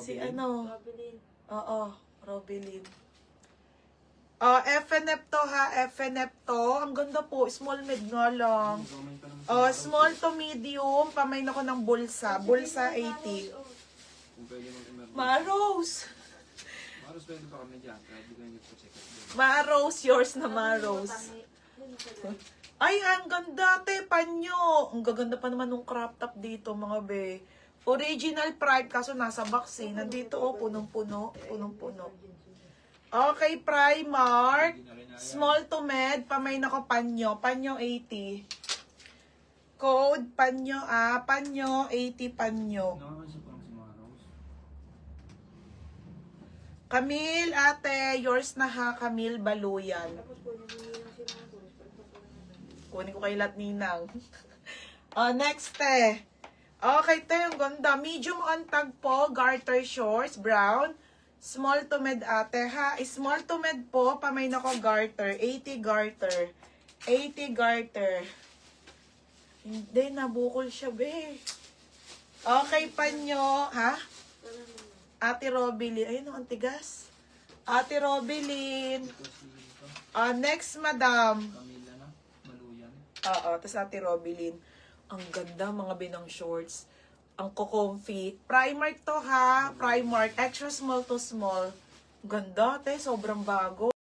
Si Robilin? ano? Robilin. Oo, Robilin. FNF to ha, FNF to. Ang ganda po, small mid nga lang. Gamay pa naman sa Small to medium, pamain ako ng bulsa. Bulsa 80. Kung pwede mag-emergency. Maros! Maros pwede pa kami dyan. Kahit di ko yung nagpo-check up dyan. Maros, yours na Maros. Ay, ang ganda, te, panyo. Ang gaganda pa naman ng crop top dito, mga be. Original Pride, kaso nasa box eh. Nandito, oh, punong-puno. Punong-puno. Okay, Primark. Hindi na rin naya. Small to med, pamain ako panyo. Panyo 80. Code, panyo, panyo, 80 panyo. Nakakaisip ko lang si Maros. Camille, ate, yours na ha, Camille Baluyan. Tapos po, naninang si Marcos. Kunin ko kay Lat Ninang. Next, te. Okay, te, ang ganda. Medium on tag po, garter shorts, brown. Small to med, ate, ha. Small to med po, pamain ako garter. 80 garter. 80 garter. Hindi, nabukol siya, be. Okay, panyo, ha? Ate Robilin. Ayun, ang tigas. Ate Robilin. Ito si ito. Next, madam. Camila na. Maluyan. Oo, tapos Ate Robilin. Ang ganda, mga binang shorts. Ang ko-comfy. Primark to ha. Primark. Extra small to small. Ganda, te. Sobrang bago.